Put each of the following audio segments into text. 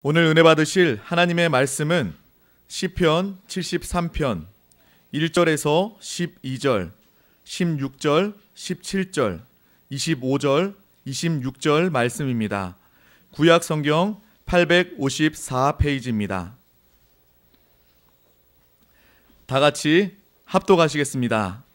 오늘 은혜 받으실 하나님의 말씀은 시편 73편 1절에서 12절, 16절, 17절, 25절, 26절 말씀입니다. 구약 성경 854페이지입니다. 다 같이 합독하시겠습니다.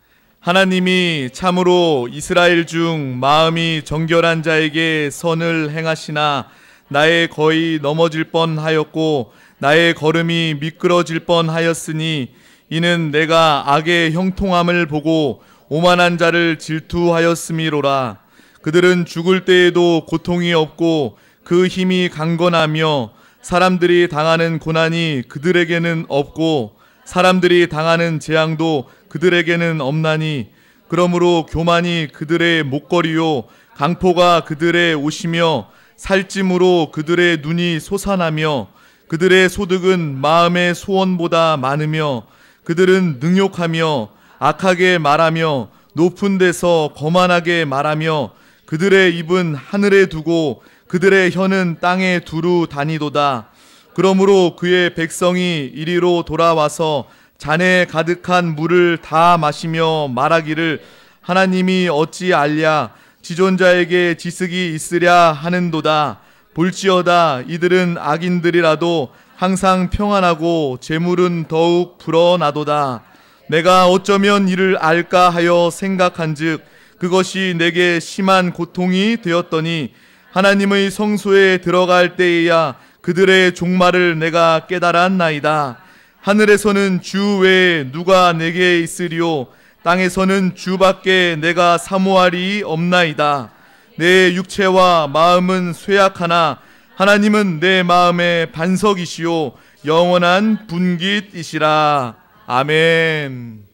하나님이 참으로 이스라엘 중 마음이 정결한 자에게 선을 행하시나 나의 거의 넘어질 뻔하였고 나의 걸음이 미끄러질 뻔하였으니 이는 내가 악의 형통함을 보고 오만한 자를 질투하였음이로라. 그들은 죽을 때에도 고통이 없고 그 힘이 강건하며 사람들이 당하는 고난이 그들에게는 없고 사람들이 당하는 재앙도 그들에게는 없나니 그러므로 교만이 그들의 목걸이요 강포가 그들의 옷이며 살찜으로 그들의 눈이 솟아나며 그들의 소득은 마음의 소원보다 많으며 그들은 능욕하며 악하게 말하며 높은 데서 거만하게 말하며 그들의 입은 하늘에 두고 그들의 혀는 땅에 두루 다니도다. 그러므로 그의 백성이 이리로 돌아와서 잔에 가득한 물을 다 마시며 말하기를 하나님이 어찌 알랴 지존자에게 지식이 있으랴 하는도다. 볼지어다 이들은 악인들이라도 항상 평안하고 재물은 더욱 불어나도다. 내가 어쩌면 이를 알까 하여 생각한즉 그것이 내게 심한 고통이 되었더니 하나님의 성소에 들어갈 때에야 그들의 종말을 내가 깨달았나이다. 하늘에서는 주 외에 누가 내게 있으리요 땅에서는 주밖에 내가 사모할이 없나이다. 내 육체와 마음은 쇠약하나 하나님은 내 마음의 반석이시요 영원한 분깃이시라. 아멘.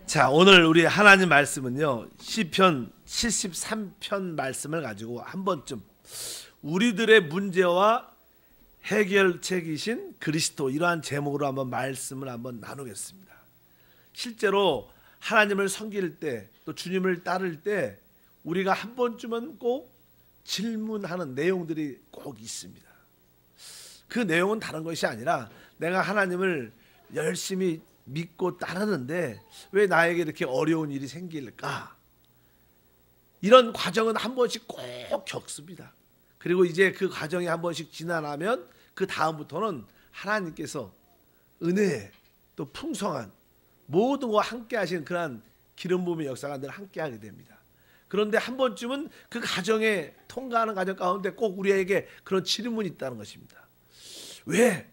자, 오늘 우리 하나님 말씀은요 시편 73편 말씀을 가지고 한 번쯤 우리들의 문제와 해결책이신 그리스도, 이러한 제목으로 한번 말씀을 한번 나누겠습니다. 실제로 하나님을 섬길 때, 또 주님을 따를 때 우리가 한 번쯤은 꼭 질문하는 내용들이 꼭 있습니다. 그 내용은 다른 것이 아니라 내가 하나님을 열심히 믿고 따르는데 왜 나에게 이렇게 어려운 일이 생길까? 이런 과정은 한 번씩 꼭 겪습니다. 그리고 이제 그 과정이 한 번씩 지나가면 그 다음부터는 하나님께서 은혜 또 풍성한 모든 것과 함께 하시는 그러한 기름 부음의 역사가 늘 함께 하게 됩니다. 그런데 한 번쯤은 그 과정에 통과하는 과정 가운데 꼭 우리에게 그런 질문이 있다는 것입니다. 왜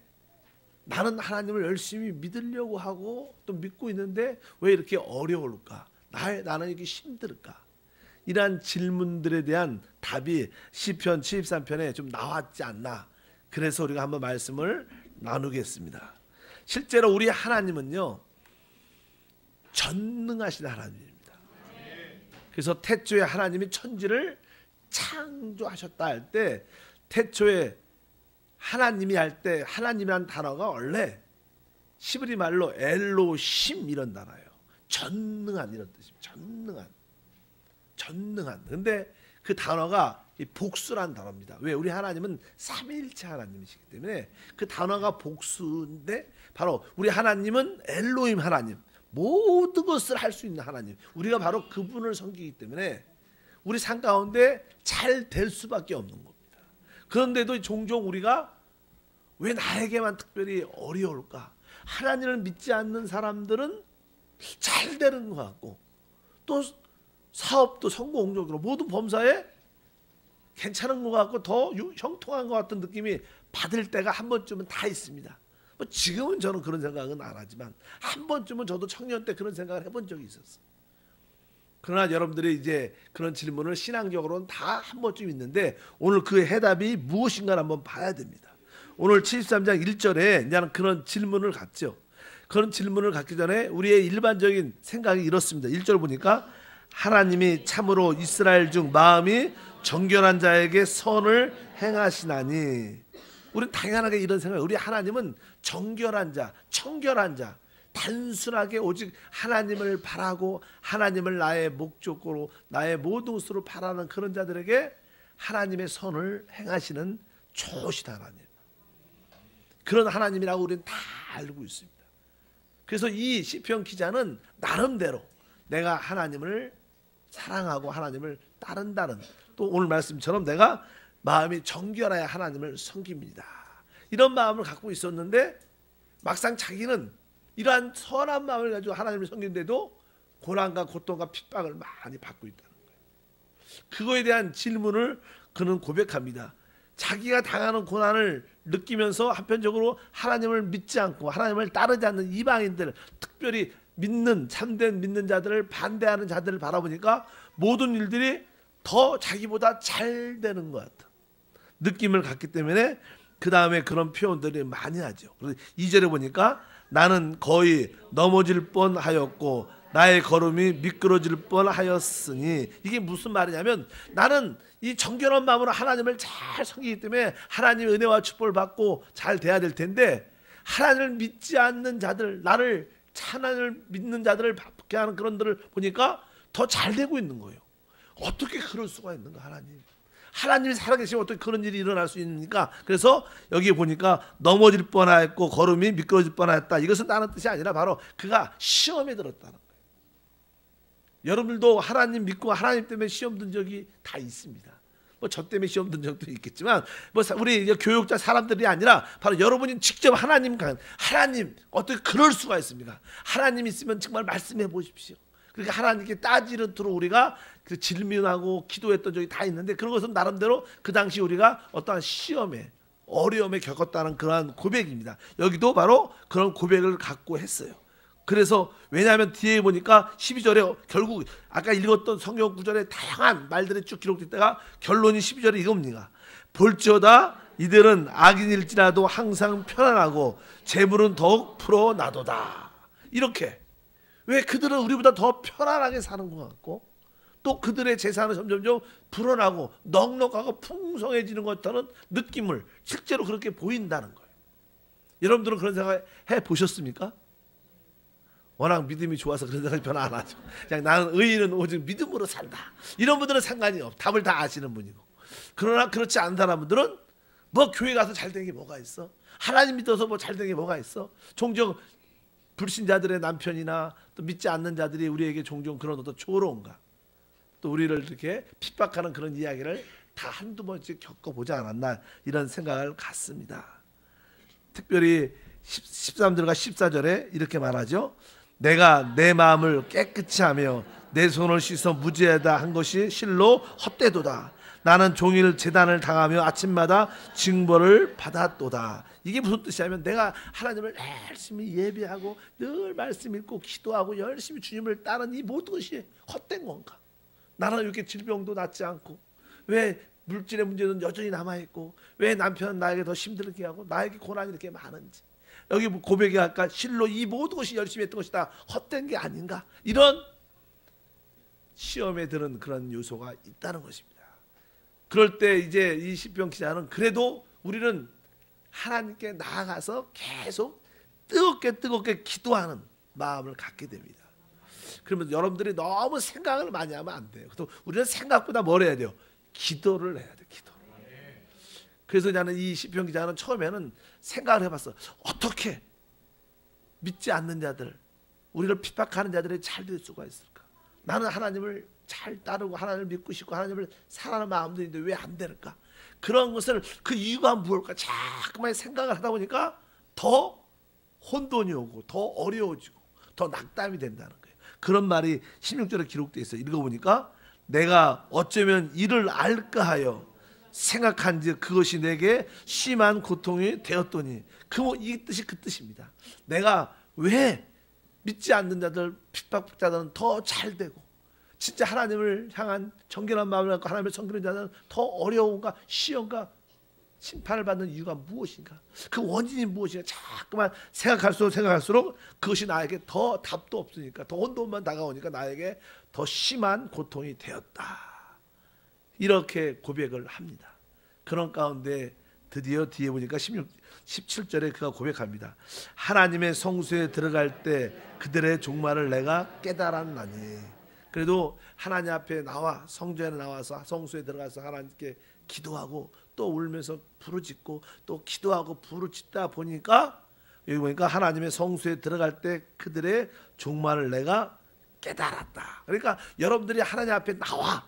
나는 하나님을 열심히 믿으려고 하고 또 믿고 있는데 왜 이렇게 어려울까? 나는 이렇게 힘들까? 이러한 질문들에 대한 답이 시편 73편에 좀 나왔지 않나. 그래서 우리가 한번 말씀을 나누겠습니다. 실제로 우리 하나님은요 전능하신 하나님입니다. 그래서 태초에 하나님이 천지를 창조하셨다 할 때 태초에 하나님이 할 때 하나님이라는 단어가 원래 시브리 말로 엘로힘 이런 단어예요. 전능한 이런 뜻입니다. 전능한. 근데 그 단어가 복수란 단어입니다. 왜? 우리 하나님은 삼위일체 하나님이시기 때문에 그 단어가 복수인데 바로 우리 하나님은 엘로힘 하나님, 모든 것을 할 수 있는 하나님, 우리가 바로 그분을 섬기기 때문에 우리 삶 가운데 잘 될 수밖에 없는 겁니다. 그런데도 종종 우리가 왜 나에게만 특별히 어려울까? 하나님을 믿지 않는 사람들은 잘 되는 것 같고 또 사업도 성공적으로 모든 범사에 괜찮은 것 같고 더 형통한 것 같은 느낌이 받을 때가 한 번쯤은 다 있습니다. 뭐 지금은 저는 그런 생각은 안 하지만 한 번쯤은 저도 청년 때 그런 생각을 해본 적이 있었어요. 그러나 여러분들이 이제 그런 질문을 신앙적으로는 다 한 번쯤 있는데 오늘 그 해답이 무엇인가 한번 봐야 됩니다. 오늘 73장 1절에 이제는 그런 질문을 갖죠. 그런 질문을 갖기 전에 우리의 일반적인 생각이 이렇습니다. 1절 보니까 하나님이 참으로 이스라엘 중 마음이 정결한 자에게 선을 행하시나니. 우리는 당연하게 이런 생각, 우리 하나님은 정결한 자, 청결한 자, 단순하게 오직 하나님을 바라고 하나님을 나의 목적으로 나의 모든 것으로 바라는 그런 자들에게 하나님의 선을 행하시는 좋으신 하나님, 그런 하나님이라고 우리는 다 알고 있습니다. 그래서 이 시편 기자는 나름대로 내가 하나님을 사랑하고 하나님을 따른다는, 또 오늘 말씀처럼 내가 마음이 정결해야 하나님을 섬깁니다, 이런 마음을 갖고 있었는데 막상 자기는 이러한 선한 마음을 가지고 하나님을 섬기는데도 고난과 고통과 핍박을 많이 받고 있다는 거예요. 그거에 대한 질문을 그는 고백합니다. 자기가 당하는 고난을 느끼면서 한편적으로 하나님을 믿지 않고 하나님을 따르지 않는 이방인들, 특별히 참된 믿는 자들을 반대하는 자들을 바라보니까 모든 일들이 더 자기보다 잘 되는 것 같은 느낌을 갖기 때문에 그 다음에 그런 표현들이 많이 하죠. 그래서 2절에 보니까 나는 거의 넘어질 뻔하였고 나의 걸음이 미끄러질 뻔하였으니, 이게 무슨 말이냐면 나는 이 정결한 마음으로 하나님을 잘 섬기기 때문에 하나님의 은혜와 축복을 받고 잘 돼야 될 텐데, 하나님을 믿지 않는 자들, 나를 하나님을 믿는 자들을 바쁘게 하는 그런들을 보니까 더 잘 되고 있는 거예요. 어떻게 그럴 수가 있는가? 하나님이 살아계시면 어떻게 그런 일이 일어날 수 있습니까? 그래서 여기 보니까 넘어질 뻔하였고 걸음이 미끄러질 뻔하였다, 이것은 다른 뜻이 아니라 바로 그가 시험에 들었다는 거예요. 여러분들도 하나님 믿고 하나님 때문에 시험 든 적이 다 있습니다. 뭐 저 때문에 시험 든 적도 있겠지만, 뭐 우리 교육자 사람들이 아니라 바로 여러분이 직접 하나님 어떻게 그럴 수가 있습니까? 하나님 있으면 정말 말씀해 보십시오. 그러니까 하나님께 따지듯도록 우리가 그 질문하고 기도했던 적이 다 있는데, 그런 것은 나름대로 그 당시 우리가 어떠한 시험에 어려움에 겪었다는 그러한 고백입니다. 여기도 바로 그런 고백을 갖고 했어요. 그래서 왜냐하면 뒤에 보니까 12절에 결국 아까 읽었던 성경 구절에 다양한 말들이 쭉 기록됐다가 결론이 12절에 이겁니다. 볼지어다 이들은 악인일지라도 항상 편안하고 재물은 더욱 풀어나도다. 이렇게, 왜 그들은 우리보다 더 편안하게 사는 것 같고 또 그들의 재산은 점점점 불어나고 넉넉하고 풍성해지는 것 같다는 느낌을 실제로 그렇게 보인다는 거예요. 여러분들은 그런 생각 해보셨습니까? 워낙 믿음이 좋아서 그런 생각이 별로 안 하죠. 그냥 나는 의인은 오직 믿음으로 산다, 이런 분들은 상관이 없어. 답을 다 아시는 분이고. 그러나 그렇지 않은 사람들은 뭐 교회 가서 잘된 게 뭐가 있어? 하나님 믿어서 뭐 잘된 게 뭐가 있어? 종종 불신자들의 남편이나 또 믿지 않는 자들이 우리에게 종종 그런 어떤 조롱과 또 우리를 이렇게 핍박하는 그런 이야기를 다 한두 번씩 겪어보지 않았나, 이런 생각을 갖습니다. 특별히 13절과 14절에 이렇게 말하죠. 내가 내 마음을 깨끗이 하며 내 손을 씻어 무죄하다 한 것이 실로 헛되도다. 나는 종일 재단을 당하며 아침마다 징벌을 받았도다. 이게 무슨 뜻이냐면 내가 하나님을 열심히 예배하고 늘 말씀 읽고 기도하고 열심히 주님을 따르는 이 모든 것이 헛된 건가? 나는 이렇게 질병도 낫지 않고, 왜 물질의 문제는 여전히 남아있고, 왜 남편은 나에게 더 힘들게 하고 나에게 고난이 이렇게 많은지, 여기 고백이 아까 실로 이 모든 것이 열심히 했던 것이 다 헛된 게 아닌가, 이런 시험에 드는 그런 요소가 있다는 것입니다. 그럴 때 이제 이 시편 기자는 그래도 우리는 하나님께 나아가서 계속 뜨겁게 기도하는 마음을 갖게 됩니다. 그러면 여러분들이 너무 생각을 많이 하면 안 돼요. 또 우리는 생각보다 뭘 해야 돼요? 기도를 해야 돼요. 기도를. 그래서 나는 이 시편 기자는 처음에는 생각을 해봤어. 어떻게 믿지 않는 자들, 우리를 핍박하는 자들이 잘 될 수가 있을까? 나는 하나님을 잘 따르고 하나님을 믿고 싶고 하나님을 사랑하는 마음도 있는데 왜 안 될까? 그런 것을, 그 이유가 무엇일까? 자꾸만 생각을 하다 보니까 더 혼돈이 오고 더 어려워지고 더 낙담이 된다는 거예요. 그런 말이 16절에 기록되어 있어요. 읽어보니까 내가 어쩌면 이를 알까 하여 생각한즉 그것이 내게 심한 고통이 되었더니, 이 뜻이 그 뜻입니다. 내가 왜 믿지 않는 자들, 핍박자들은 더 잘되고 진짜 하나님을 향한 정결한 마음을 갖고 하나님을 섬기는 자들은 더 어려움과 시험과 심판을 받는 이유가 무엇인가? 그 원인이 무엇인가? 자꾸만 생각할수록 그것이 나에게 더 답도 없으니까, 더 혼돈만 다가오니까 나에게 더 심한 고통이 되었다. 이렇게 고백을 합니다. 그런 가운데 드디어 뒤에 보니까 17절에 그가 고백합니다. 하나님의 성소에 들어갈 때 그들의 종말을 내가 깨달았나니. 그래도 하나님 앞에 나와 성전에 나와서 성소에 들어가서 하나님께 기도하고 또 울면서 부르짖고 또 기도하고 부르짖다 보니까 여기 보니까 하나님의 성소에 들어갈 때 그들의 종말을 내가 깨달았다. 그러니까 여러분들이 하나님 앞에 나와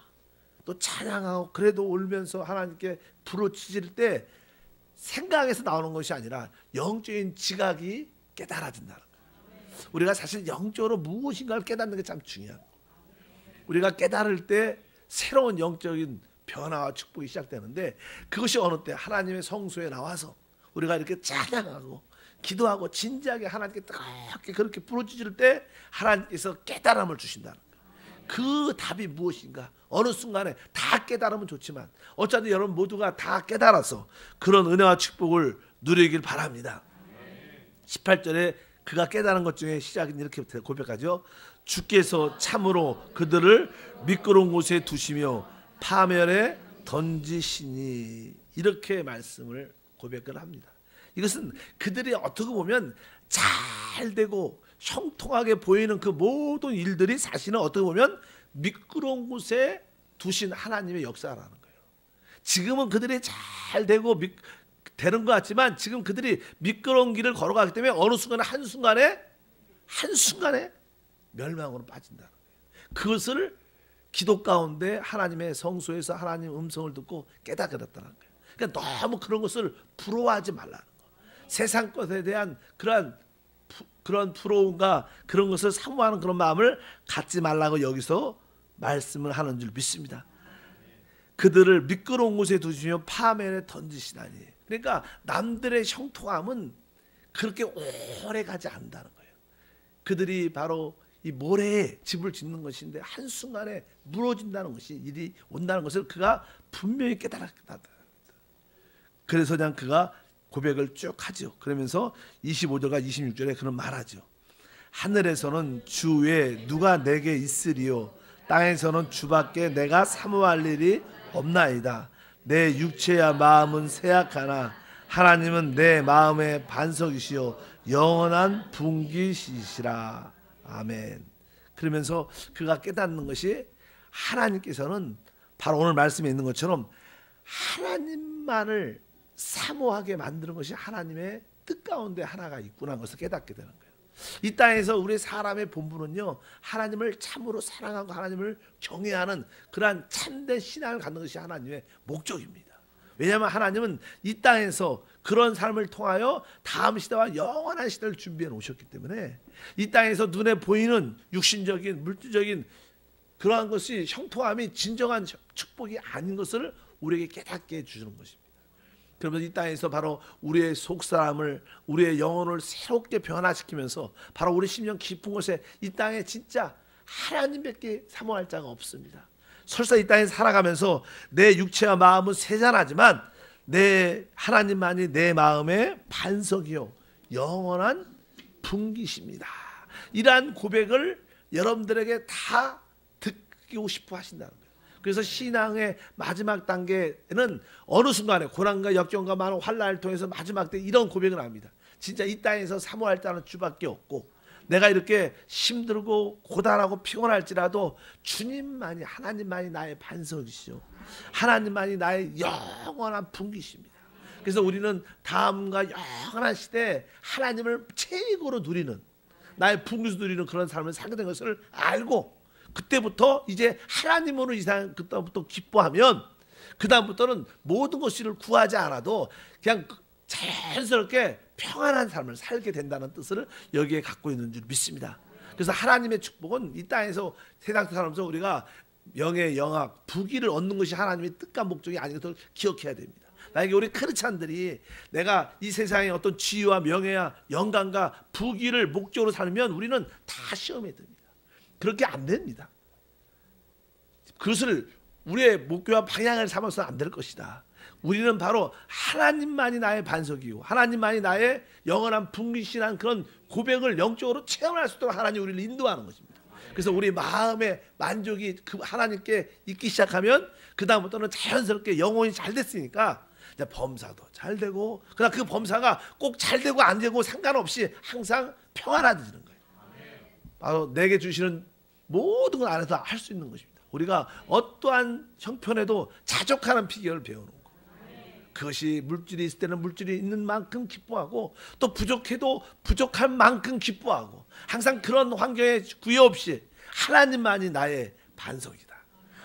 또 찬양하고 그래도 울면서 하나님께 부르짖을 때 생각에서 나오는 것이 아니라 영적인 지각이 깨달아진다는 거예요. 우리가 사실 영적으로 무엇인가를 깨닫는 게 참 중요합니다. 우리가 깨달을 때 새로운 영적인 변화와 축복이 시작되는데 그것이 어느 때 하나님의 성소에 나와서 우리가 이렇게 찬양하고 기도하고 진지하게 하나님께 뜨겁게 그렇게 부르짖을 때 하나님께서 깨달음을 주신다는 거예요. 그 답이 무엇인가? 어느 순간에 다 깨달으면 좋지만 어차피 여러분 모두가 다 깨달아서 그런 은혜와 축복을 누리길 바랍니다. 18절에 그가 깨달은 것 중에 시작은 이렇게 고백하죠. 주께서 참으로 그들을 미끄러운 곳에 두시며 파멸에 던지시니, 이렇게 말씀을 고백을 합니다. 이것은 그들이 어떻게 보면 잘 되고 형통하게 보이는 그 모든 일들이 사실은 어떻게 보면 미끄러운 곳에 두신 하나님의 역사라는 거예요. 지금은 그들이 잘 되고 되는 것 같지만 지금 그들이 미끄러운 길을 걸어가기 때문에 어느 순간에 한순간에 멸망으로 빠진다는 거예요. 그것을 기도 가운데 하나님의 성소에서 하나님의 음성을 듣고 깨닫게 됐다는 거예요. 그러니까 너무 그런 것을 부러워하지 말라는 거예요. 세상 것에 대한 그런 부러움과 그런 것을 사모하는 그런 마음을 갖지 말라고 여기서 말씀을 하는 줄 믿습니다. 그들을 미끄러운 곳에 두시며 파멸에 던지시다니. 그러니까 남들의 형통함은 그렇게 오래 가지 않는다는 거예요. 그들이 바로 이 모래에 집을 짓는 것인데 한순간에 무너진다는 것이 일이 온다는 것을 그가 분명히 깨달았다. 그래서 그냥 그가 고백을 쭉 하죠. 그러면서 25절과 26절에 그런 말하죠. 하늘에서는 주 외에 누가 내게 있으리요, 땅에서는 주밖에 내가 사모할 일이 없나이다. 내 육체야 마음은 쇠약하나 하나님은 내 마음의 반석이시요 영원한 분기시시라. 아멘. 그러면서 그가 깨닫는 것이 하나님께서는 바로 오늘 말씀에 있는 것처럼 하나님만을 사모하게 만드는 것이 하나님의 뜻 가운데 하나가 있구나 하는 것을 깨닫게 되는 거예요. 이 땅에서 우리 사람의 본분은요, 하나님을 참으로 사랑하고 하나님을 경외하는 그러한 참된 신앙을 갖는 것이 하나님의 목적입니다. 왜냐하면 하나님은 이 땅에서 그런 삶을 통하여 다음 시대와 영원한 시대를 준비해 놓으셨기 때문에 이 땅에서 눈에 보이는 육신적인 물질적인 그러한 것이 형통함이 진정한 축복이 아닌 것을 우리에게 깨닫게 해주는 것입니다. 그러면서 이 땅에서 바로 우리의 속사람을, 우리의 영혼을 새롭게 변화시키면서 바로 우리 심령 깊은 곳에 이 땅에 진짜 하나님밖에 사모할 자가 없습니다. 설사 이 땅에 살아가면서 내 육체와 마음은 세잔하지만 내 하나님만이 내 마음의 반석이요 영원한 분기십니다. 이러한 고백을 여러분들에게 다 듣고 싶어 하신다는 거예요. 그래서 신앙의 마지막 단계는 어느 순간에 고난과 역경과 많은 환난을 통해서 마지막 때 이런 고백을 합니다. 진짜 이 땅에서 사모할 자는 주밖에 없고 내가 이렇게 힘들고 고단하고 피곤할지라도 주님만이, 하나님만이 나의 반석이시죠. 하나님만이 나의 영원한 분기십니다. 그래서 우리는 다음과 영원한 시대에 하나님을 최고로 누리는, 나의 분기수 누리는 그런 삶을 살게 된 것을 알고 그때부터 이제 하나님으로 이상 그때부터 기뻐하면 그 다음부터는 모든 것을 구하지 않아도 그냥 자연스럽게 평안한 삶을 살게 된다는 뜻을 여기에 갖고 있는 줄 믿습니다. 그래서 하나님의 축복은 이 땅에서 세상 살면서 우리가 명예, 영학, 부귀를 얻는 것이 하나님의 뜻과 목적이 아닌 것을 기억해야 됩니다. 만약에 우리 크리스찬들이 내가 이 세상의 어떤 지위와 명예와 영광과 부귀를 목적으로 살면 우리는 다 시험에 듭니다. 그렇게 안 됩니다. 그것을 우리의 목표와 방향을 삼아서는 안 될 것이다. 우리는 바로 하나님만이 나의 반석이고 하나님만이 나의 영원한 분기시라는 그런 고백을 영적으로 체험할 수 있도록 하나님 우리를 인도하는 것입니다. 그래서 우리 마음의 만족이 그 하나님께 있기 시작하면 그 다음부터는 자연스럽게 영혼이 잘 됐으니까 이제 범사도 잘 되고, 그러나 그 범사가 꼭 잘 되고 안 되고 상관없이 항상 평안해지는 거예요. 바로 내게 주시는 모든 걸 안에서 할 수 있는 것입니다. 우리가 어떠한 형편에도 자족하는 비결을 배우는 거. 그것이 물질이 있을 때는 물질이 있는 만큼 기뻐하고 또 부족해도 부족한 만큼 기뻐하고 항상 그런 환경에 구애 없이 하나님만이 나의 반석이다.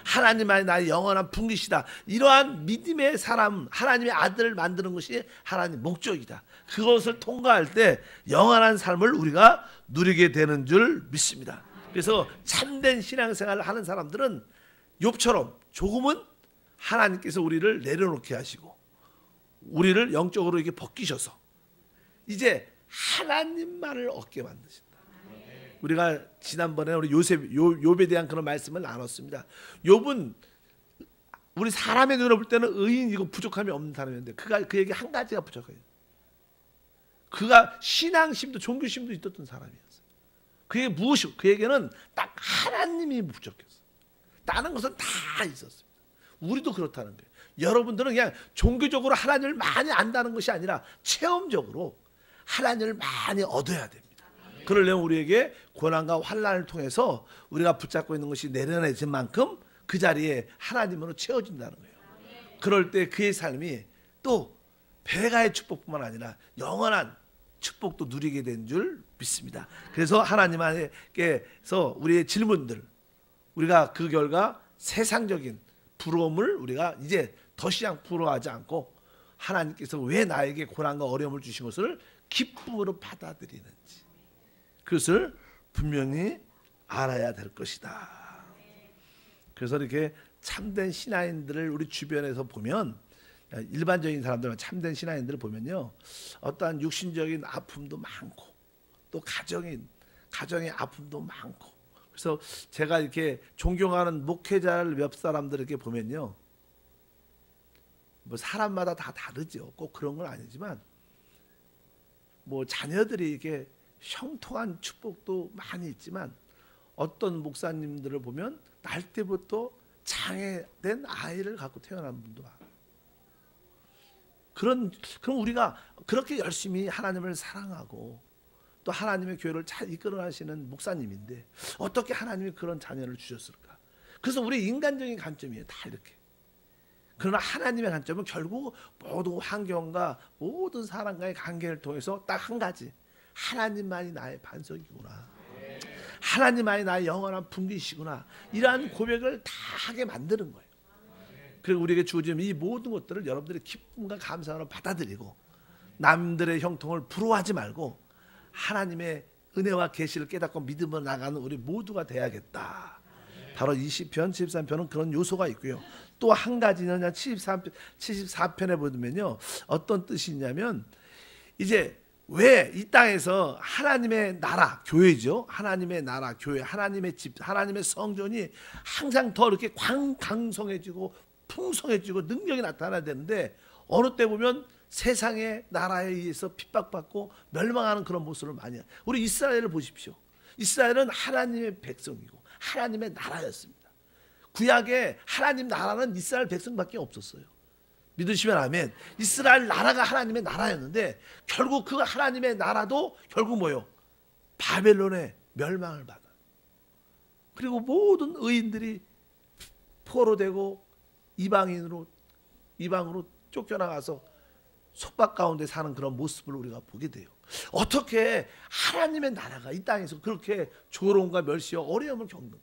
하나님만이 나의 영원한 분기시다. 이러한 믿음의 사람, 하나님의 아들을 만드는 것이 하나님 목적이다. 그것을 통과할 때 영원한 삶을 우리가 누리게 되는 줄 믿습니다. 그래서 참된 신앙생활을 하는 사람들은 욥처럼 조금은 하나님께서 우리를 내려놓게 하시고 우리를 영적으로 이렇게 벗기셔서 이제 하나님만을 얻게 만드신다. 우리가 지난번에 우리 욥에 대한 그런 말씀을 나눴습니다. 욥은 우리 사람의 눈으로 볼 때는 의인이고 부족함이 없는 사람이었는데 그에게 한 가지가 부족해요. 그가 신앙심도 종교심도 있었던 사람이었어요. 그게 무엇이고 그에게는 딱 하나님이 부족했어요. 다른 것은 다 있었습니다. 우리도 그렇다는 거예요. 여러분들은 그냥 종교적으로 하나님을 많이 안다는 것이 아니라 체험적으로 하나님을 많이 얻어야 됩니다. 그러려면 우리에게 고난과 환난을 통해서 우리가 붙잡고 있는 것이 내려내진 만큼 그 자리에 하나님으로 채워진다는 거예요. 그럴 때 그의 삶이 또 배가의 축복뿐만 아니라 영원한 축복도 누리게 된 줄 믿습니다. 그래서 하나님께서 우리의 질문들, 우리가 그 결과 세상적인 부러움을 우리가 이제 더 이상 부러워하지 않고 하나님께서 왜 나에게 고난과 어려움을 주신 것을 기쁨으로 받아들이는지 그것을 분명히 알아야 될 것이다. 그래서 이렇게 참된 신앙인들을 우리 주변에서 보면 일반적인 사람들은 참된 신앙인들을 보면요 어떠한 육신적인 아픔도 많고 또 가정의 아픔도 많고 그래서 제가 이렇게 존경하는 목회자를 몇 사람들 이렇게 보면요 뭐 사람마다 다 다르죠. 꼭 그런 건 아니지만 뭐 자녀들이 이렇게 형통한 축복도 많이 있지만 어떤 목사님들을 보면 날 때부터 장애된 아이를 갖고 태어난 분도 많아요. 그럼 우리가 그렇게 열심히 하나님을 사랑하고 또 하나님의 교회를 잘 이끌어 가시는 목사님인데 어떻게 하나님이 그런 자녀를 주셨을까? 그래서 우리 인간적인 관점이에요. 다 이렇게. 그러나 하나님의 관점은 결국 모든 환경과 모든 사람과의 관계를 통해서 딱 한 가지. 하나님만이 나의 반석이구나. 하나님만이 나의 영원한 분기시구나. 이러한 고백을 다 하게 만드는 거예요. 그리고 우리에게 주어진 이 모든 것들을 여러분들이 기쁨과 감사로 받아들이고 남들의 형통을 부러워하지 말고 하나님의 은혜와 계시를 깨닫고 믿음으로 나가는 우리 모두가 돼야겠다. 바로 이 시편 73편은 그런 요소가 있고요. 또 한 가지는 74편에 보면요. 어떤 뜻이 있냐면 이제 왜 이 땅에서 하나님의 나라, 교회죠. 하나님의 나라, 교회, 하나님의 집, 하나님의 성전이 항상 더 이렇게 강성해지고 풍성해지고 능력이 나타나야 되는데 어느 때 보면 세상의 나라에 의해서 핍박받고 멸망하는 그런 모습을 많이 해요. 우리 이스라엘을 보십시오. 이스라엘은 하나님의 백성이고 하나님의 나라였습니다. 구약에 하나님 나라는 이스라엘 백성밖에 없었어요. 믿으시면 아멘. 이스라엘 나라가 하나님의 나라였는데 결국 그 하나님의 나라도 결국 뭐요? 바벨론의 멸망을 받아요. 그리고 모든 의인들이 포로되고 이방으로 쫓겨나가서 속박 가운데 사는 그런 모습을 우리가 보게 돼요. 어떻게 하나님의 나라가 이 땅에서 그렇게 조롱과 멸시와 어려움을 겪는가?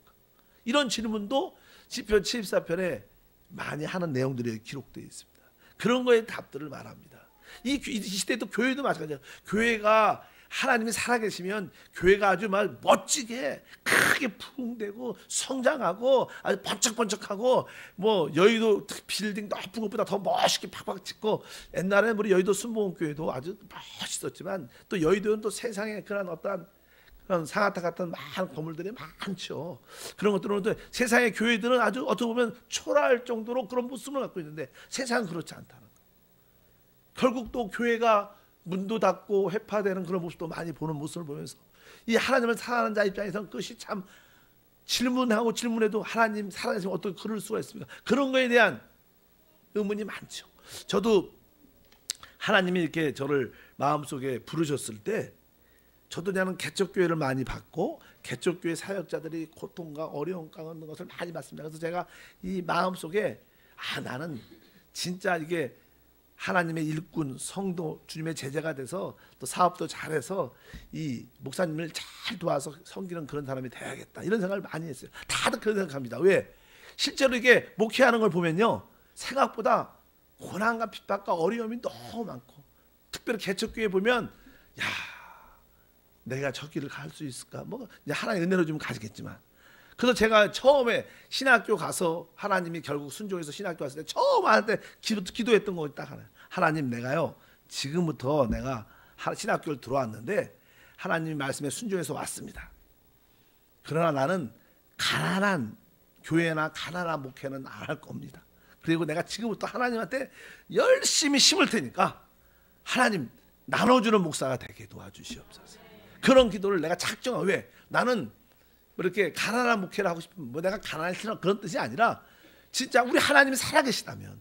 이런 질문도 시편 74편에 많이 하는 내용들이 기록되어 있습니다. 그런 거에 답들을 말합니다. 이 시대도 교회도 마찬가지예요. 교회가 하나님이 살아계시면 교회가 아주 막 멋지게 크게 부흥되고 성장하고 아주 번쩍번쩍하고 뭐 여의도 빌딩 높은 것보다 더 멋있게 팍팍 짓고 옛날에 우리 여의도 순복음교회도 아주 멋있었지만 또 여의도는 또 세상에 그런 어떤 그런 상하타 같은 많은 건물들이 많죠. 그런 것들은 또 세상의 교회들은 아주 어떻게 보면 초라할 정도로 그런 모습을 갖고 있는데 세상은 그렇지 않다는 거예요. 결국 또 교회가 문도 닫고 회파되는 그런 모습도 많이 보는 모습을 보면서 이 하나님을 사랑하는 자 입장에서는 그것이 참 질문해도 하나님 살아계시면 어떻게 그럴 수가 있습니까? 그런 거에 대한 의문이 많죠. 저도 하나님이 이렇게 저를 마음속에 부르셨을 때 저도 나는 개척교회를 많이 받고 개척교회 사역자들이 고통과 어려움 가운데 것을 많이 받습니다. 그래서 제가 이 마음속에 나는 진짜 이게 하나님의 일꾼, 성도, 주님의 제자가 돼서 또 사업도 잘해서 이 목사님을 잘 도와서 섬기는 그런 사람이 돼야겠다, 이런 생각을 많이 했어요. 다들 그런 생각합니다. 왜? 실제로 이게 목회하는 걸 보면요, 생각보다 고난과 핍박과 어려움이 너무 많고, 특별히 개척교회 보면 야, 내가 저 길을 갈 수 있을까? 뭐 이제 하나님 은혜로 좀 가지겠지만, 그래서 제가 처음에 신학교 가서 하나님이 결국 순종해서 신학교 갔을 때 처음 할 때 기도했던 거 딱 하나. 하나님, 내가요 지금부터 내가 신학교를 들어왔는데 하나님 말씀에 순종해서 왔습니다. 그러나 나는 가난한 교회나 가난한 목회는 안 할 겁니다. 그리고 내가 지금부터 하나님한테 열심히 심을 테니까 하나님 나눠주는 목사가 되게 도와주시옵소서. 그런 기도를 내가 작정하고, 왜? 나는 뭐 이렇게 가난한 목회를 하고 싶으면 뭐 내가 가난한 그런 뜻이 아니라, 진짜 우리 하나님이 살아계시다면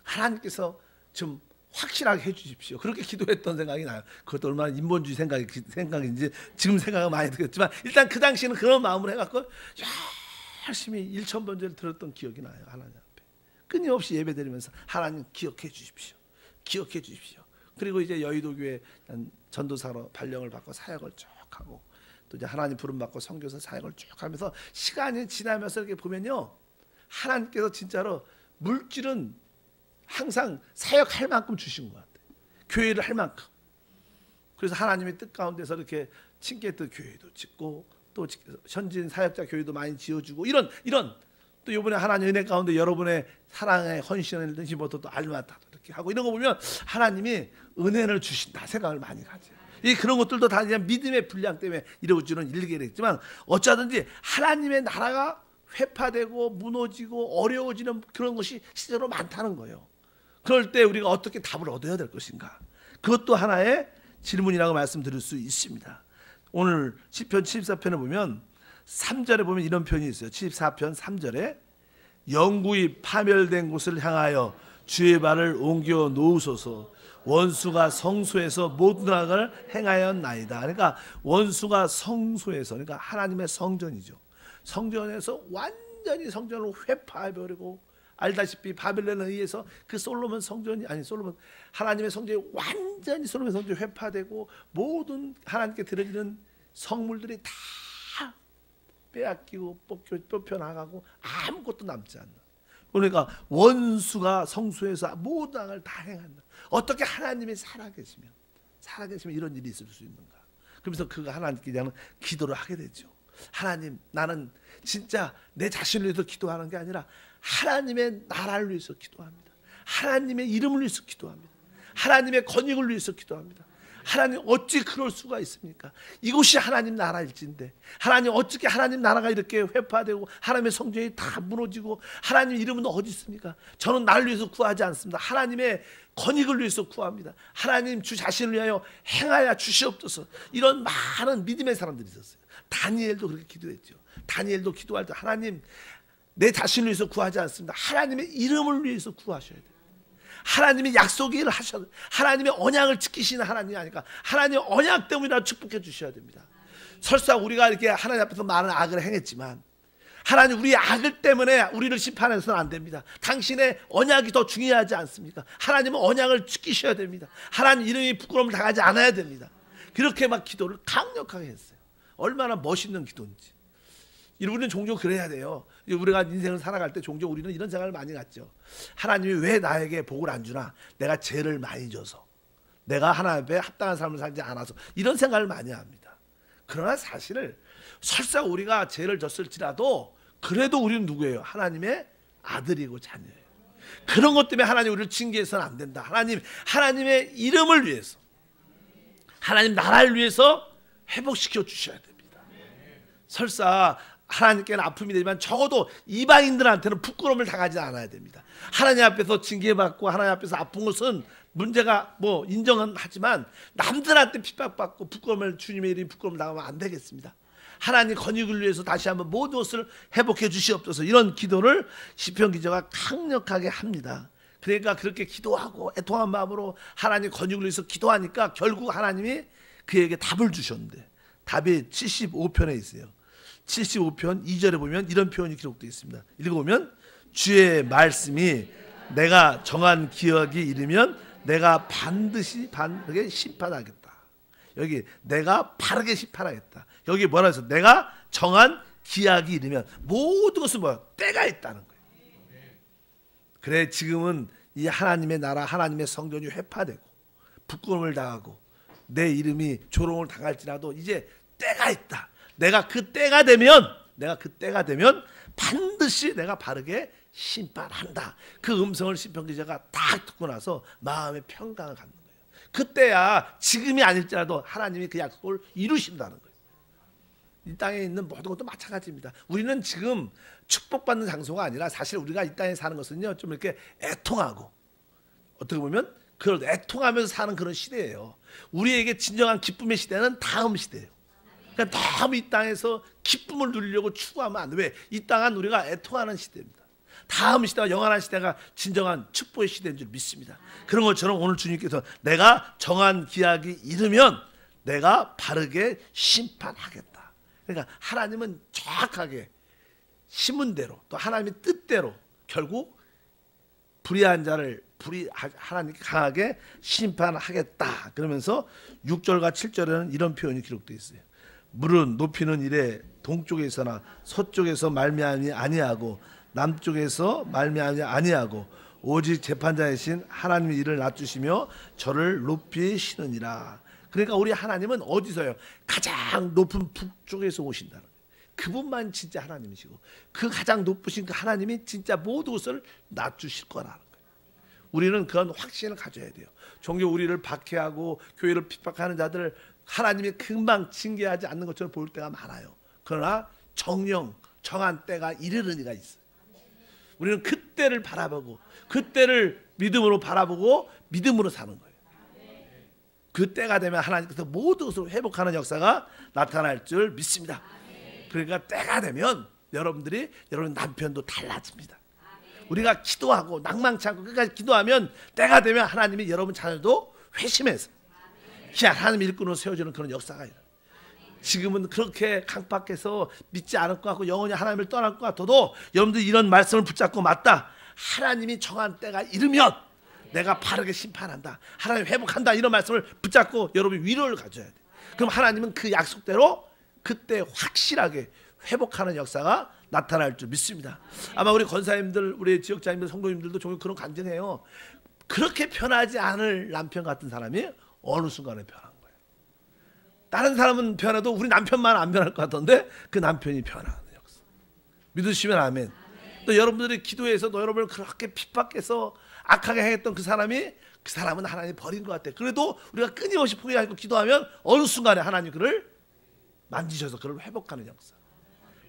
하나님께서 좀 확실하게 해주십시오. 그렇게 기도했던 생각이 나요. 그것도 얼마나 인본주의 생각인지 지금 생각은 많이 들겠지만, 일단 그 당시에는 그런 마음으로 해갖고 열심히 1,000번째를 들었던 기억이 나요. 하나님 앞에 끊임없이 예배드리면서 하나님 기억해 주십시오, 기억해 주십시오. 그리고 이제 여의도교회 전도사로 발령을 받고 사역을 쭉 하고, 또 이제 하나님 부름 받고 선교사 사역을 쭉 하면서 시간이 지나면서 이렇게 보면요, 하나님께서 진짜로 물질은 항상 사역할 만큼 주신 것 같아요. 교회를 할 만큼. 그래서 하나님의 뜻 가운데서 이렇게 칭게트 교회도 짓고, 또 현지인 사역자 교회도 많이 지어주고, 이런 또 이번에 하나님 은혜 가운데 여러분의 사랑의 헌신을 힘부터 또 알마다 이렇게 하고, 이런 거 보면 하나님이 은혜를 주신다 생각을 많이 가져요. 이 그런 것들도 다 그냥 믿음의 분량 때문에 이루어지는 일이겠지만, 어쩌든지 하나님의 나라가 회파되고 무너지고 어려워지는 그런 것이 실제로 많다는 거예요. 그럴 때 우리가 어떻게 답을 얻어야 될 것인가, 그것도 하나의 질문이라고 말씀드릴 수 있습니다. 오늘 시편 74편에 보면 3절에 보면 이런 편이 있어요. 74편 3절에 영구히 파멸된 곳을 향하여 주의 발을 옮겨 놓으소서. 원수가 성소에서 모든 악을 행하였나이다. 그러니까 원수가 성소에서, 그러니까 하나님의 성전이죠. 성전에서 완전히 성전을 회파해버리고, 알다시피 바벨론에 의해서 그 하나님의 성전이 완전히 솔로몬 성전이 회파되고, 모든 하나님께 드려지는 성물들이 다 빼앗기고 뽑혀나가고 아무것도 남지 않는, 그러니까 원수가 성소에서 모든 악을 다 행한다. 어떻게 하나님이 살아계시면 이런 일이 있을 수 있는가? 그러면서 그가 하나님께 그냥 기도를 하게 되죠. 하나님, 나는 진짜 내 자신을 위해서 기도하는 게 아니라 하나님의 나라를 위해서 기도합니다. 하나님의 이름을 위해서 기도합니다. 하나님의 권익을 위해서 기도합니다. 하나님, 어찌 그럴 수가 있습니까? 이곳이 하나님 나라일진데 하나님, 어떻게 하나님 나라가 이렇게 회파되고 하나님의 성전이 다 무너지고 하나님 이름은 어디 있습니까? 저는 나를 위해서 구하지 않습니다. 하나님의 권익을 위해서 구합니다. 하나님, 주 자신을 위하여 행하여 주시옵소서. 이런 많은 믿음의 사람들이 있었어요. 다니엘도 그렇게 기도했죠. 다니엘도 기도할 때 하나님, 내 자신을 위해서 구하지 않습니다. 하나님의 이름을 위해서 구하셔야 돼요. 하나님이 약속을 하셔야 돼요. 하나님의 언약을 지키시는 하나님이 아니까 하나님의 언약 때문이라도 축복해 주셔야 됩니다. 설사 우리가 이렇게 하나님 앞에서 많은 악을 행했지만, 하나님, 우리의 악을 때문에 우리를 심판해서는 안 됩니다. 당신의 언약이 더 중요하지 않습니까? 하나님은 언약을 지키셔야 됩니다. 하나님 이름이 부끄러움을 당하지 않아야 됩니다. 그렇게 막 기도를 강력하게 했어요. 얼마나 멋있는 기도인지. 우리는 종종 그래야 돼요. 우리가 인생을 살아갈 때 종종 우리는 이런 생각을 많이 갖죠. 하나님이 왜 나에게 복을 안 주나? 내가 죄를 많이 져서, 내가 하나님 앞에 합당한 삶을 살지 않아서, 이런 생각을 많이 합니다. 그러나 사실을 설사 우리가 죄를 졌을지라도 그래도 우리는 누구예요? 하나님의 아들이고 자녀예요. 그런 것 때문에 하나님 우리를 징계해서는 안 된다. 하나님의 이름을 위해서, 하나님 나라를 위해서 회복시켜 주셔야 됩니다. 설사 하나님께는 아픔이 되지만 적어도 이방인들한테는 부끄러움을 당하지 않아야 됩니다. 하나님 앞에서 징계받고 하나님 앞에서 아픈 것은 문제가 뭐 인정은 하지만, 남들한테 핍박받고 주님의 이름이 부끄러움을 당하면 안 되겠습니다. 하나님 권익을 위해서 다시 한번 모든 것을 회복해 주시옵소서. 이런 기도를 시편 기자가 강력하게 합니다. 그러니까 그렇게 기도하고 애통한 마음으로 하나님 권익을 위해서 기도하니까 결국 하나님이 그에게 답을 주셨는데 답이 75편에 있어요. 75편 2절에 보면 이런 표현이 기록되어 있습니다. 읽어보면 주의 말씀이 내가 정한 기억이 이르면 내가 반드시 바르게 심판하겠다. 여기 내가 바르게 심판하겠다. 여기 뭐라 해서 내가 정한 기약이 이르면 모든 것은 뭐야? 때가 있다는 거예요. 그래 지금은 이 하나님의 나라 하나님의 성전이 회파되고 부끄러움을 당하고 내 이름이 조롱을 당할지라도 이제 때가 있다. 내가 그 때가 되면 반드시 내가 바르게 심판한다. 그 음성을 시편 기자가 딱 듣고 나서 마음의 평강을 갖는 거예요. 그때야 지금이 아닐지라도 하나님이 그 약속을 이루신다는 거예요. 이 땅에 있는 모든 것도 마찬가지입니다. 우리는 지금 축복받는 장소가 아니라 사실 우리가 이 땅에 사는 것은요 좀 이렇게 애통하고 어떻게 보면 그걸 애통하면서 사는 그런 시대예요. 우리에게 진정한 기쁨의 시대는 다음 시대예요. 그러니까 너무 이 땅에서 기쁨을 누리려고 추구하면 안 돼. 왜? 이 땅은 우리가 애통하는 시대입니다. 다음 시대가 영원한 시대가 진정한 축복의 시대인 줄 믿습니다. 그런 것처럼 오늘 주님께서 내가 정한 기약이 이르면 내가 바르게 심판하겠다. 그러니까 하나님은 정확하게 심은 대로 또 하나님의 뜻대로 결국 불의한 자를 하나님께 강하게 심판하겠다. 그러면서 6절과 7절에는 이런 표현이 기록되어 있어요. 물은 높이는 이래 동쪽에서나 서쪽에서 말미암이 아니하고 남쪽에서 말미암이 아니하고 오직 재판자이신 하나님의 일을 낮추시며 저를 높이시느니라. 그러니까 우리 하나님은 어디서요? 가장 높은 북쪽에서 오신다는 거예요. 그분만 진짜 하나님이시고 그 가장 높으신 그 하나님이 진짜 모든 것을 낮추실 거라는 거예요. 우리는 그런 확신을 가져야 돼요. 종교 우리를 박해하고 교회를 핍박하는 자들을 하나님이 금방 징계하지 않는 것처럼 보일 때가 많아요. 그러나 정한 때가 이르는 이가 있어요. 우리는 그때를 바라보고 그때를 믿음으로 바라보고 믿음으로 사는 거예요. 그때가 되면 하나님께서 모든 것을 회복하는 역사가 나타날 줄 믿습니다. 그러니까 때가 되면 여러분 남편도 달라집니다. 우리가 기도하고 낭망치 않고 끝까지 기도하면 때가 되면 하나님이 여러분 자녀도 회심해서 하나님의 일꾼으로 세워주는 그런 역사가 있어요. 지금은 그렇게 강박해서 믿지 않을 것 같고 영원히 하나님을 떠날 것 같아도 여러분들 이런 말씀을 붙잡고 맞다. 하나님이 정한 때가 이르면 내가 바르게 심판한다. 하나님 회복한다. 이런 말씀을 붙잡고 여러분이 위로를 가져야 돼. 그럼 하나님은 그 약속대로 그때 확실하게 회복하는 역사가 나타날 줄 믿습니다. 아마 우리 권사님들, 우리 지역장님들, 성도님들도 종종 그런 간증해요. 그렇게 편하지 않을 남편 같은 사람이 어느 순간에 변한 거예요. 다른 사람은 변해도 우리 남편만 안 변할 것 같던데 그 남편이 변하는 역사. 믿으시면 아멘. 또 여러분들이 기도해서 또 여러분을 그렇게 핍박해서 악하게 행했던 그 사람은 하나님이 버린 것 같아요. 그래도 우리가 끊임없이 포기하고 기도하면 어느 순간에 하나님 그를 만지셔서 그를 회복하는 역사.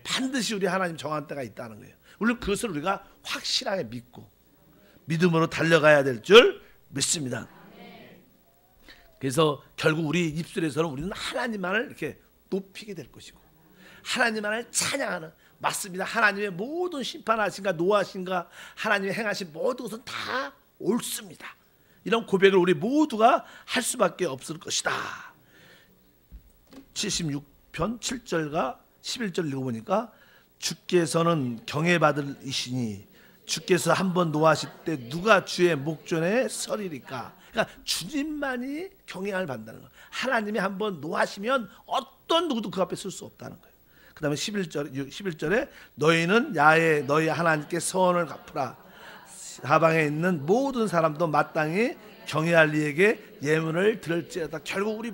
반드시 우리 하나님 정한 때가 있다는 거예요. 우리는 그것을 우리가 확실하게 믿고 믿음으로 달려가야 될 줄 믿습니다. 그래서 결국 우리 입술에서는 우리는 하나님만을 이렇게 높이게 될 것이고 하나님만을 찬양하는 맞습니다. 하나님의 모든 심판하신가 노하신가 하나님의 행하신 모든 것은 다 옳습니다. 이런 고백을 우리 모두가 할 수밖에 없을 것이다. 76편 7절과 11절 읽어보니까 주께서는 경외받으시니 주께서 한번 노하실 때 누가 주의 목전에 서리리까. 그러니까 주님만이 경외함을 받는다는 거예요. 하나님이 한번 노하시면 어떤 누구도 그 앞에 설 수 없다는 거예요. 그 다음에 11절에 너희는 야외 너희 하나님께 서원을 갚으라. 사방에 있는 모든 사람도 마땅히 경외할 이에게 예물을 드릴지어다. 결국 우리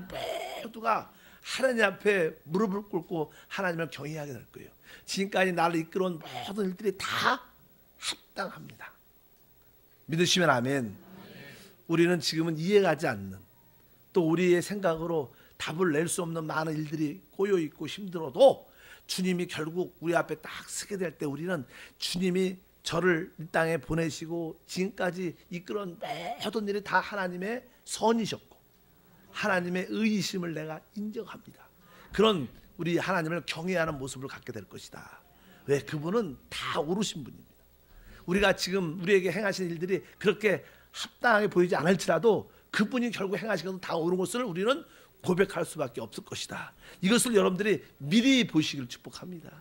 모두가 하나님 앞에 무릎을 꿇고 하나님을 경외하게 될 거예요. 지금까지 나를 이끌어온 모든 일들이 다 합당합니다. 믿으시면 아멘. 우리는 지금은 이해가지 않는 또 우리의 생각으로 답을 낼 수 없는 많은 일들이 꼬여있고 힘들어도 주님이 결국 우리 앞에 딱 서게 될 때 우리는 주님이 저를 이 땅에 보내시고 지금까지 이끌어온 모든 일이 다 하나님의 선이셨고 하나님의 의이심을 내가 인정합니다. 그런 우리 하나님을 경외하는 모습을 갖게 될 것이다. 왜? 그분은 다 오르신 분입니다. 우리가 지금 우리에게 행하신 일들이 그렇게 합당하게 보이지 않을지라도 그분이 결국 행하신 것은 다 옳은 것을 우리는 고백할 수밖에 없을 것이다. 이것을 여러분들이 미리 보시기를 축복합니다.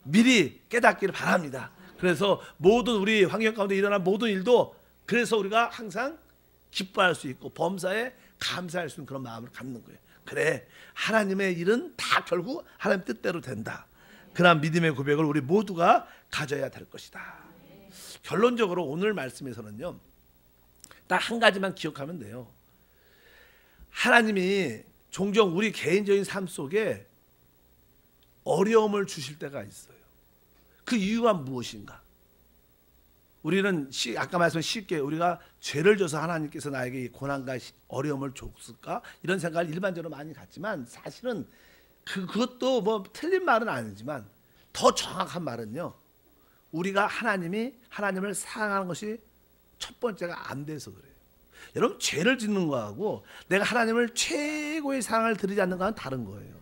미리 깨닫기를 바랍니다. 그래서 모든 우리 환경 가운데 일어난 모든 일도 그래서 우리가 항상 기뻐할 수 있고 범사에 감사할 수 있는 그런 마음을 갖는 거예요. 그래, 하나님의 일은 다 결국 하나님 뜻대로 된다. 그런 믿음의 고백을 우리 모두가 가져야 될 것이다. 결론적으로 오늘 말씀에서는요, 딱 한 가지만 기억하면 돼요. 하나님이 종종 우리 개인적인 삶 속에 어려움을 주실 때가 있어요. 그 이유가 무엇인가? 우리는 아까 말씀한 쉽게 우리가 죄를 져서 하나님께서 나에게 고난과 어려움을 줬을까? 이런 생각을 일반적으로 많이 갖지만 사실은 그것도 뭐 틀린 말은 아니지만 더 정확한 말은요, 우리가 하나님을 사랑하는 것이 첫 번째가 안 돼서 그래요. 여러분, 죄를 짓는 거하고 내가 하나님을 최고의 사랑을 드리지 않는 거는 다른 거예요.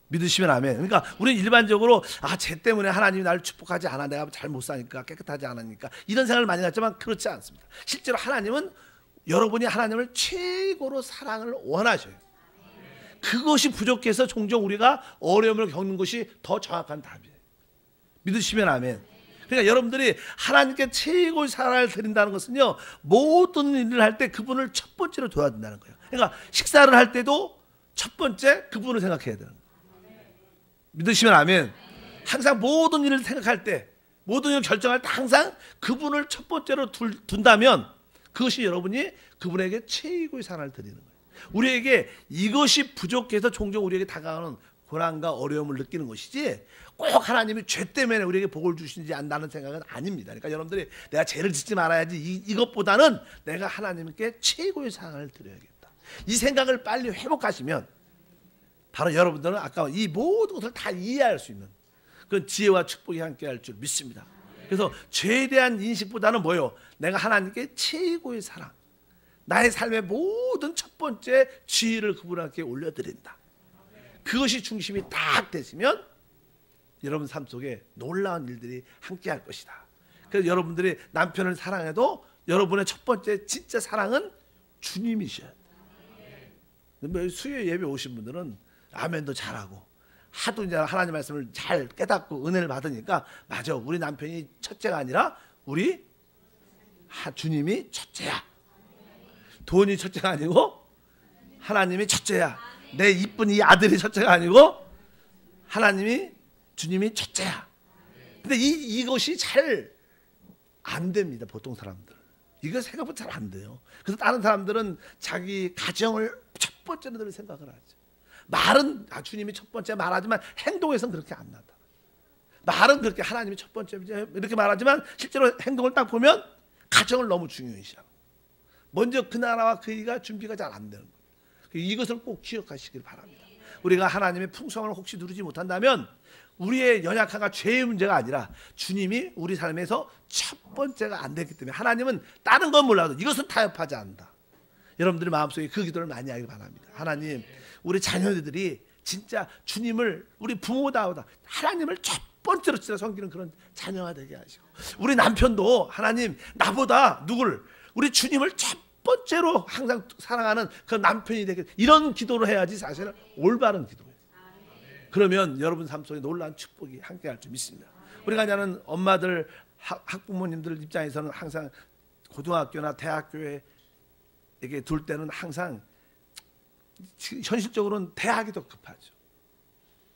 믿으시면 아멘. 그러니까 우리는 일반적으로 죄 때문에 하나님이 나를 축복하지 않아, 내가 잘 못 사니까, 깨끗하지 않으니까, 이런 생각을 많이 갖지만 그렇지 않습니다. 실제로 하나님은 여러분이 하나님을 최고로 사랑을 원하셔요. 그것이 부족해서 종종 우리가 어려움을 겪는 것이 더 정확한 답이에요. 믿으시면 아멘. 그러니까 여러분들이 하나님께 최고의 사랑을 드린다는 것은요, 모든 일을 할 때 그분을 첫 번째로 둬야 된다는 거예요. 그러니까 식사를 할 때도 첫 번째 그분을 생각해야 되는 거예요. 믿으시면 아멘. 항상 모든 일을 생각할 때, 모든 일을 결정할 때 항상 그분을 첫 번째로 둔다면 그것이 여러분이 그분에게 최고의 사랑을 드리는 거예요. 우리에게 이것이 부족해서 종종 우리에게 다가오는 고난과 어려움을 느끼는 것이지, 꼭 하나님이 죄 때문에 우리에게 복을 주시지 않는다는 생각은 아닙니다. 그러니까 여러분들이 내가 죄를 짓지 말아야지, 이것보다는 내가 하나님께 최고의 사랑을 드려야겠다, 이 생각을 빨리 회복하시면 바로 여러분들은 아까 이 모든 것을 다 이해할 수 있는 그런 지혜와 축복이 함께할 줄 믿습니다. 그래서 죄에 대한 인식보다는 뭐예요? 내가 하나님께 최고의 사랑, 나의 삶의 모든 첫 번째 지혜를 그분께 올려드린다. 그것이 중심이 딱 되시면 여러분 삶 속에 놀라운 일들이 함께할 것이다. 그래서 여러분들이 남편을 사랑해도 여러분의 첫 번째 진짜 사랑은 주님이셔야 돼요. 수요 예배 오신 분들은 아멘도 잘하고 하도 이제 하나님 말씀을 잘 깨닫고 은혜를 받으니까, 맞아, 우리 남편이 첫째가 아니라 우리 주님이 첫째야. 돈이 첫째가 아니고 하나님이 첫째야. 내 이쁜 이 아들이 첫째가 아니고 주님이 첫째야. 근데 이것이 잘 안 됩니다. 보통 사람들 이거 생각보다 잘 안 돼요. 그래서 다른 사람들은 자기 가정을 첫 번째로 늘 생각을 하죠. 말은 주님이 첫 번째 말하지만 행동에서는 그렇게 안 나타나. 말은 그렇게 하나님이 첫 번째 이렇게 말하지만 실제로 행동을 딱 보면 가정을 너무 중요시하고, 먼저 그 나라와 그 일가 준비가 잘 안 되는 거예요. 이것을 꼭 기억하시길 바랍니다. 우리가 하나님의 풍성을 혹시 누리지 못한다면 우리의 연약함과 죄의 문제가 아니라 주님이 우리 삶에서 첫 번째가 안 됐기 때문에, 하나님은 다른 건 몰라도 이것은 타협하지 않는다. 여러분들의 마음속에 그 기도를 많이 하길 바랍니다. 하나님, 우리 자녀들이 진짜 주님을, 우리 부모다우다 하나님을 첫 번째로 진짜 섬기는 그런 자녀가 되게 하시고, 우리 남편도 하나님 나보다 우리 주님을 첫 번째로 항상 사랑하는 그 남편이 되게, 이런 기도를 해야지 사실은 올바른 기도예요. 그러면 여러분 삶 속에 놀라운 축복이 함께할 줄 믿습니다. 우리가 아는 엄마들, 학부모님들 입장에서는 항상 고등학교나 대학교에 이렇게 둘 때는 항상 현실적으로는 대학이 더 급하죠.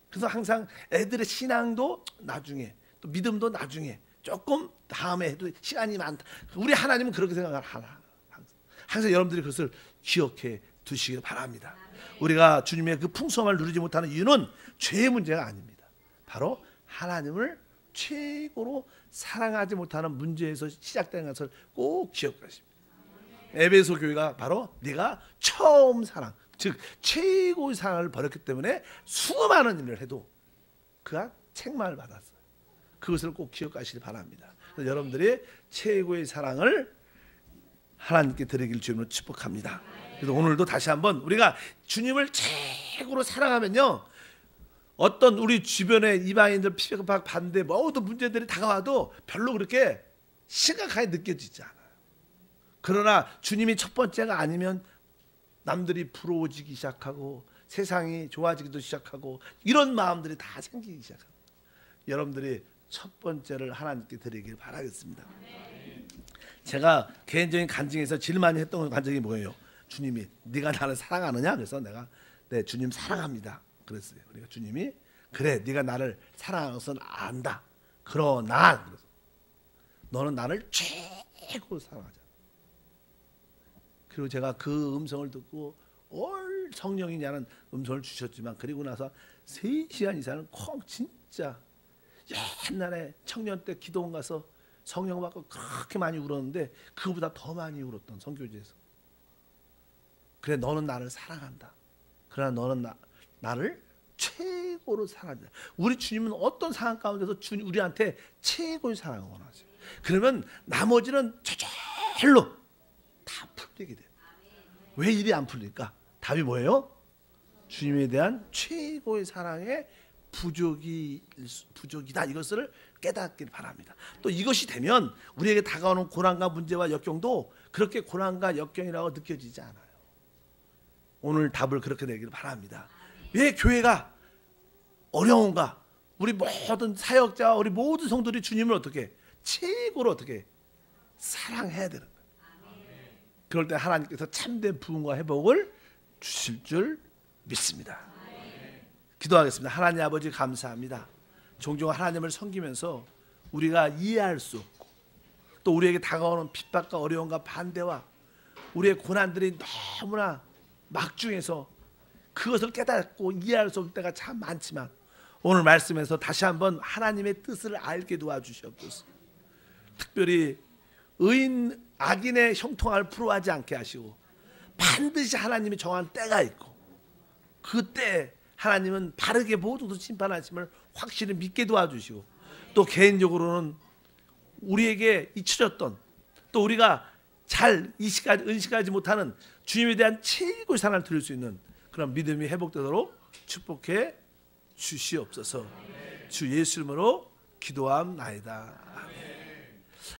그래서 항상 애들의 신앙도 나중에, 또 믿음도 나중에, 조금 다음에 해도 시간이 많다. 우리 하나님은 그렇게 생각을 하나. 항상 여러분들이 그것을 기억해 두시길 바랍니다. 우리가 주님의 그 풍성함을 누리지 못하는 이유는 죄의 문제가 아닙니다. 바로 하나님을 최고로 사랑하지 못하는 문제에서 시작된 것을 꼭 기억하십니다. 에베소 교회가 바로 네가 처음 사랑, 즉 최고의 사랑을 버렸기 때문에 수많은 일을 해도 그가 책망을 받았어요. 그것을 꼭 기억하시기 바랍니다. 그래서 여러분들이 최고의 사랑을 하나님께 드리길 주님으로 축복합니다. 그래서 오늘도 다시 한번 우리가 주님을 최고로 사랑하면요, 어떤 우리 주변의 이방인들 피박 반대 모든 문제들이 다가와도 별로 그렇게 심각하게 느껴지지 않아요. 그러나 주님이 첫 번째가 아니면 남들이 부러워지기 시작하고 세상이 좋아지기도 시작하고 이런 마음들이 다 생기기 시작합니다. 여러분들이 첫 번째를 하나님께 드리길 바라겠습니다. 제가 개인적인 간증에서 제일 많이 했던 간증이 뭐예요? 주님이 네가 나를 사랑하느냐? 그래서 내가 네 주님 사랑합니다. 그랬어요. 그러니까 주님이 그래 네가 나를 사랑하는 것은 안다. 그러나 그래서 너는 나를 최고로 사랑하자. 그리고 제가 그 음성을 듣고 올 성령이냐는 음성을 주셨지만 그리고 나서 3시간 이상을 콩 진짜 옛날에 청년 때 기도원 가서 성령 받고 그렇게 많이 울었는데 그거보다 더 많이 울었던 선교지에서. 그래 너는 나를 사랑한다. 그러나 너는 나를 최고로 사랑한다. 우리 주님은 어떤 상황 가운데서 우리한테 최고의 사랑을 원하세요. 그러면 나머지는 저절로 다 풀리게 돼요. 왜 일이 안 풀릴까? 답이 뭐예요? 주님에 대한 최고의 사랑의 부족이다. 이것을 깨닫길 바랍니다. 또 이것이 되면 우리에게 다가오는 고난과 문제와 역경도 그렇게 고난과 역경이라고 느껴지지 않아요. 오늘 답을 그렇게 내길 바랍니다. 왜 교회가 어려운가? 우리 모든 사역자와 우리 모든 성도들이 주님을 어떻게 최고로 어떻게 사랑해야 되는 거예요. 그럴 때 하나님께서 참된 부흥과 회복을 주실 줄 믿습니다. 기도하겠습니다. 하나님 아버지 감사합니다. 종종 하나님을 섬기면서 우리가 이해할 수 없고 또 우리에게 다가오는 핍박과 어려움과 반대와 우리의 고난들이 너무나 막중해서 그것을 깨닫고 이해할 수 없을 때가 참 많지만 오늘 말씀에서 다시 한번 하나님의 뜻을 알게 도와주시옵소서. 특별히 의인 악인의 형통함을 풀어하지 않게 하시고 반드시 하나님이 정한 때가 있고 그때 하나님은 바르게 모두도 심판하심을 확실히 믿게 도와주시고 또 개인적으로는 우리에게 잊혀졌던 또 우리가 잘 인식하지 못하는 주님에 대한 최고의 사랑을 드릴 수 있는 그런 믿음이 회복되도록 축복해 주시옵소서. 주 예수 이름으로 기도함나이다. 아멘.